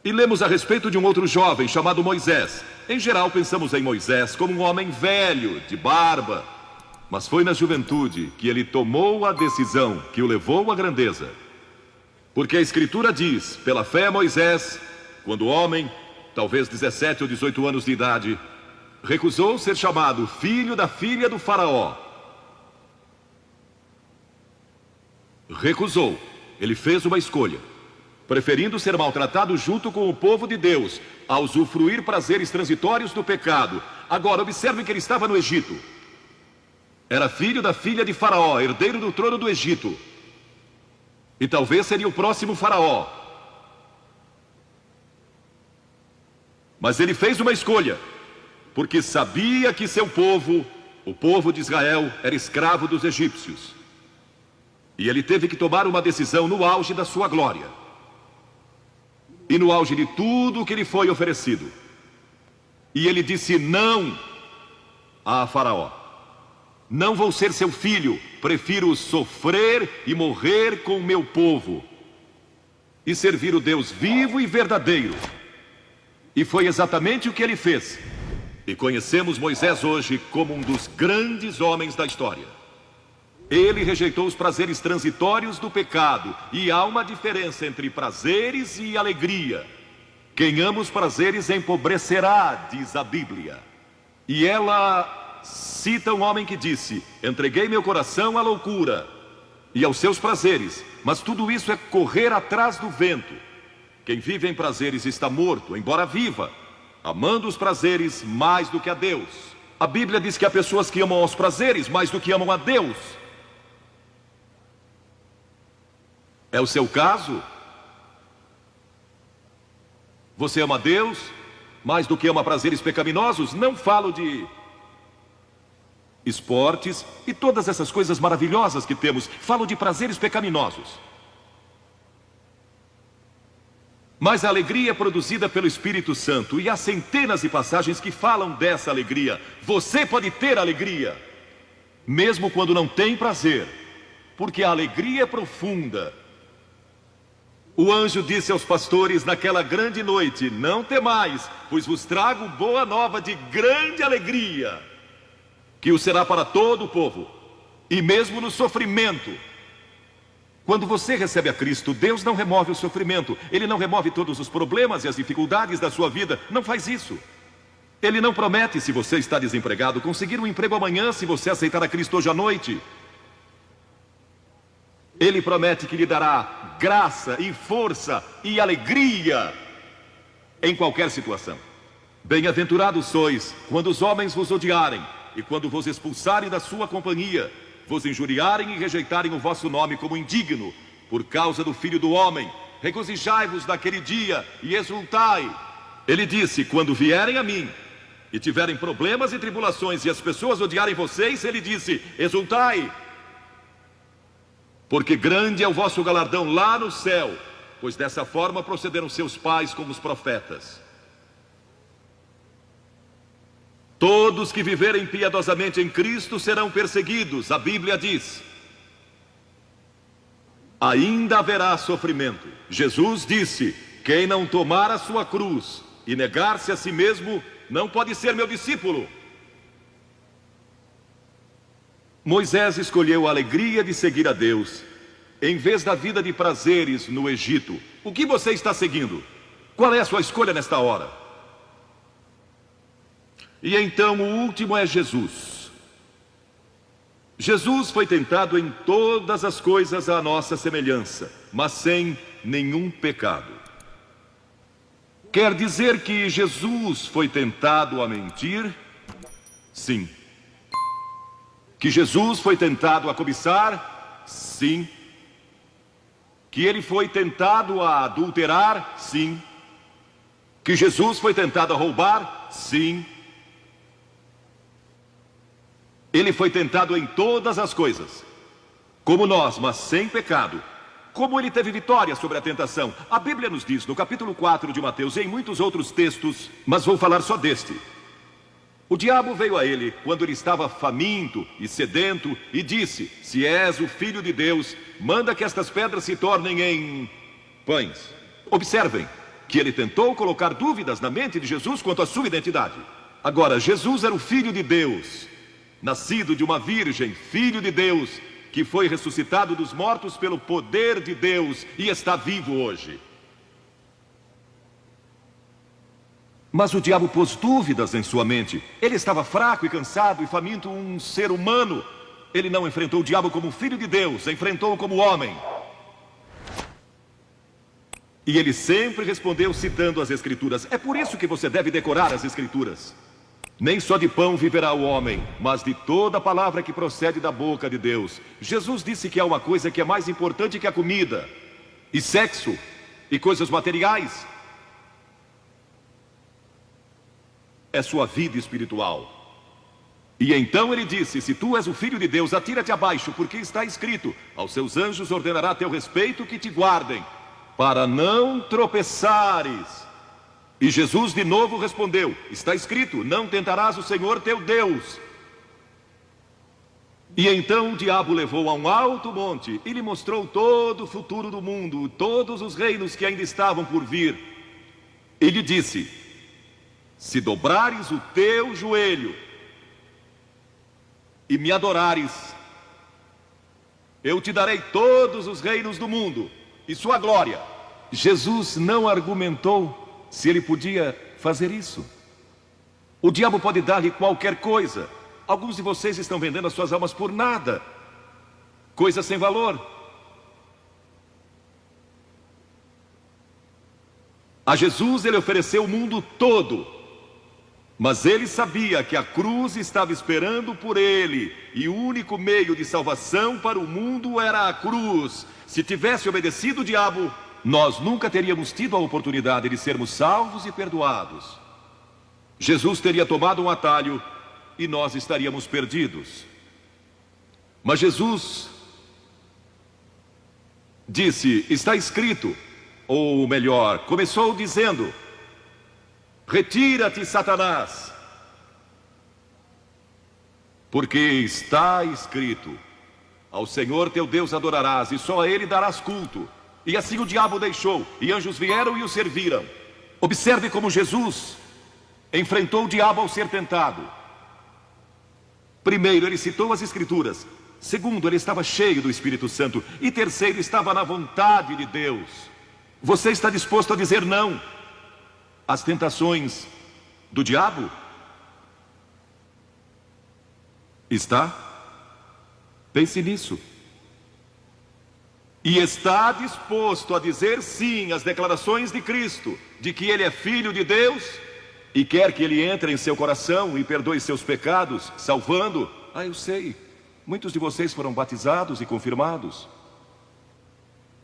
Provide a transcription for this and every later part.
E lemos a respeito de um outro jovem chamado Moisés. Em geral, pensamos em Moisés como um homem velho, de barba. Mas foi na juventude que ele tomou a decisão que o levou à grandeza. Porque a Escritura diz, pela fé Moisés, quando homem, talvez 17 ou 18 anos de idade, recusou ser chamado filho da filha do faraó. Recusou. Ele fez uma escolha, preferindo ser maltratado junto com o povo de Deus, a usufruir prazeres transitórios do pecado. Agora, observe que ele estava no Egito. Era filho da filha de Faraó, herdeiro do trono do Egito. E talvez seria o próximo faraó. Mas ele fez uma escolha, porque sabia que seu povo, o povo de Israel, era escravo dos egípcios. E ele teve que tomar uma decisão no auge da sua glória. E no auge de tudo o que lhe foi oferecido. E ele disse não a Faraó. Não vou ser seu filho, prefiro sofrer e morrer com o meu povo. E servir o Deus vivo e verdadeiro. E foi exatamente o que ele fez. E conhecemos Moisés hoje como um dos grandes homens da história. Ele rejeitou os prazeres transitórios do pecado. E há uma diferença entre prazeres e alegria. Quem ama os prazeres empobrecerá, diz a Bíblia. E ela cita um homem que disse: entreguei meu coração à loucura e aos seus prazeres, mas tudo isso é correr atrás do vento. Quem vive em prazeres está morto, embora viva, amando os prazeres mais do que a Deus. A Bíblia diz que há pessoas que amam os prazeres mais do que amam a Deus. É o seu caso? Você ama Deus mais do que ama prazeres pecaminosos? Não falo de esportes e todas essas coisas maravilhosas que temos. Falo de prazeres pecaminosos. Mas a alegria é produzida pelo Espírito Santo. E há centenas de passagens que falam dessa alegria. Você pode ter alegria, mesmo quando não tem prazer, porque a alegria é profunda. O anjo disse aos pastores naquela grande noite: não temais, pois vos trago boa nova de grande alegria, que o será para todo o povo. E mesmo no sofrimento, quando você recebe a Cristo, Deus não remove o sofrimento. Ele não remove todos os problemas e as dificuldades da sua vida. Não faz isso. Ele não promete, se você está desempregado, conseguir um emprego amanhã se você aceitar a Cristo hoje à noite. Ele promete que lhe dará graça e força e alegria em qualquer situação. Bem-aventurados sois quando os homens vos odiarem e quando vos expulsarem da sua companhia, vos injuriarem e rejeitarem o vosso nome como indigno, por causa do Filho do Homem. Regozijai-vos naquele dia e exultai. Ele disse: quando vierem a mim e tiverem problemas e tribulações e as pessoas odiarem vocês, ele disse: exultai. Porque grande é o vosso galardão lá no céu, pois dessa forma procederam seus pais com os profetas. Todos que viverem piedosamente em Cristo serão perseguidos, a Bíblia diz. Ainda haverá sofrimento. Jesus disse: quem não tomar a sua cruz e negar-se a si mesmo, não pode ser meu discípulo. Moisés escolheu a alegria de seguir a Deus, em vez da vida de prazeres no Egito. O que você está seguindo? Qual é a sua escolha nesta hora? E então o último é Jesus. Jesus foi tentado em todas as coisas à nossa semelhança, mas sem nenhum pecado. Quer dizer que Jesus foi tentado a mentir? Sim. Que Jesus foi tentado a cobiçar? Sim. Que ele foi tentado a adulterar? Sim. Que Jesus foi tentado a roubar? Sim. Ele foi tentado em todas as coisas, como nós, mas sem pecado. Como ele teve vitória sobre a tentação? A Bíblia nos diz no capítulo 4 de Mateus e em muitos outros textos, mas vou falar só deste. O diabo veio a ele quando ele estava faminto e sedento e disse: se és o Filho de Deus, manda que estas pedras se tornem em pães. Observem que ele tentou colocar dúvidas na mente de Jesus quanto à sua identidade. Agora, Jesus era o Filho de Deus, nascido de uma virgem, Filho de Deus, que foi ressuscitado dos mortos pelo poder de Deus e está vivo hoje. Mas o diabo pôs dúvidas em sua mente. Ele estava fraco e cansado e faminto, um ser humano. Ele não enfrentou o diabo como Filho de Deus, enfrentou-o como homem. E ele sempre respondeu citando as Escrituras. É por isso que você deve decorar as Escrituras. Nem só de pão viverá o homem, mas de toda palavra que procede da boca de Deus. Jesus disse que há uma coisa que é mais importante que a comida, e sexo, e coisas materiais. É sua vida espiritual. E então ele disse: se tu és o Filho de Deus, atira-te abaixo, porque está escrito: aos seus anjos ordenará a teu respeito que te guardem, para não tropeçares. E Jesus de novo respondeu: está escrito, não tentarás o Senhor teu Deus. E então o diabo levou a um alto monte e lhe mostrou todo o futuro do mundo, todos os reinos que ainda estavam por vir. E lhe disse: se dobrares o teu joelho e me adorares, eu te darei todos os reinos do mundo e sua glória. Jesus não argumentou se ele podia fazer isso. O diabo pode dar-lhe qualquer coisa. Alguns de vocês estão vendendo as suas almas por nada, coisas sem valor. A Jesus ele ofereceu o mundo todo, mas ele sabia que a cruz estava esperando por ele, e o único meio de salvação para o mundo era a cruz. Se tivesse obedecido o diabo, nós nunca teríamos tido a oportunidade de sermos salvos e perdoados. Jesus teria tomado um atalho e nós estaríamos perdidos. Mas Jesus disse: está escrito, ou melhor, começou dizendo: retira-te, Satanás, porque está escrito, ao Senhor teu Deus adorarás e só a ele darás culto. E assim o diabo deixou, e anjos vieram e o serviram. Observe como Jesus enfrentou o diabo ao ser tentado. Primeiro, ele citou as Escrituras. Segundo, ele estava cheio do Espírito Santo. E terceiro, estava na vontade de Deus. Você está disposto a dizer não às tentações do diabo? Está? Pense nisso. E está disposto a dizer sim às declarações de Cristo, de que Ele é Filho de Deus, e quer que Ele entre em seu coração e perdoe seus pecados, salvando. Eu sei, muitos de vocês foram batizados e confirmados.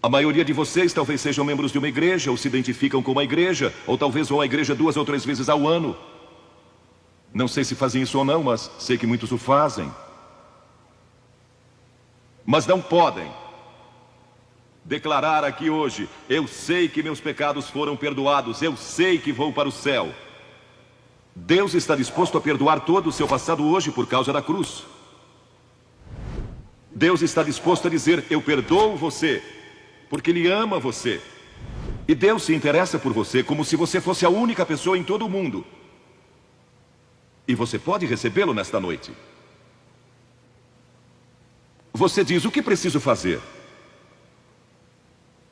A maioria de vocês talvez sejam membros de uma igreja, ou se identificam com uma igreja, ou talvez vão à igreja 2 ou 3 vezes ao ano. Não sei se fazem isso ou não, mas sei que muitos o fazem. Mas não podem declarar aqui hoje: eu sei que meus pecados foram perdoados, eu sei que vou para o céu. Deus está disposto a perdoar todo o seu passado hoje por causa da cruz. Deus está disposto a dizer: eu perdoo você, porque Ele ama você. E Deus se interessa por você como se você fosse a única pessoa em todo o mundo. E você pode recebê-lo nesta noite. Você diz: o que preciso fazer?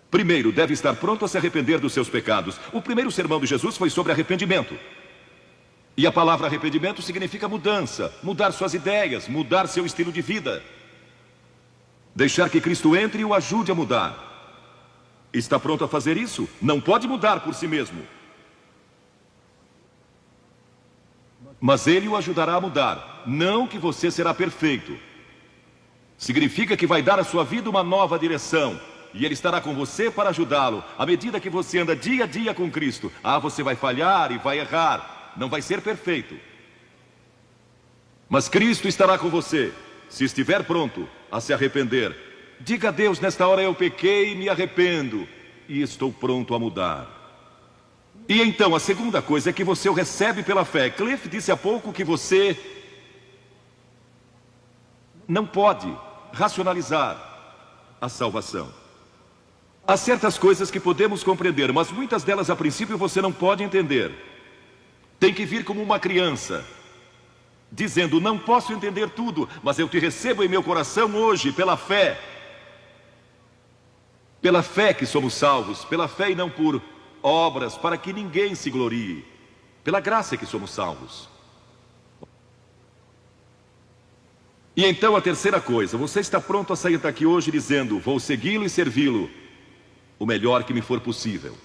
Primeiro, deve estar pronto a se arrepender dos seus pecados. O primeiro sermão de Jesus foi sobre arrependimento. E a palavra arrependimento significa mudança, mudar suas ideias, mudar seu estilo de vida. Deixar que Cristo entre e o ajude a mudar. Está pronto a fazer isso? Não pode mudar por si mesmo, mas Ele o ajudará a mudar. Não que você será perfeito. Significa que vai dar à sua vida uma nova direção. E Ele estará com você para ajudá-lo. À medida que você anda dia a dia com Cristo, você vai falhar e vai errar. Não vai ser perfeito. Mas Cristo estará com você, se estiver pronto a se arrepender. Diga a Deus: nesta hora eu pequei e me arrependo, e estou pronto a mudar. E então a segunda coisa é que você o recebe pela fé. Cliff disse há pouco que você não pode racionalizar a salvação. Há certas coisas que podemos compreender, mas muitas delas a princípio você não pode entender. Tem que vir como uma criança, dizendo: não posso entender tudo, mas eu te recebo em meu coração hoje pela fé. Pela fé que somos salvos, pela fé e não por obras, para que ninguém se glorie. Pela graça que somos salvos. E então a terceira coisa, você está pronto a sair daqui hoje dizendo: vou segui-lo e servi-lo o melhor que me for possível.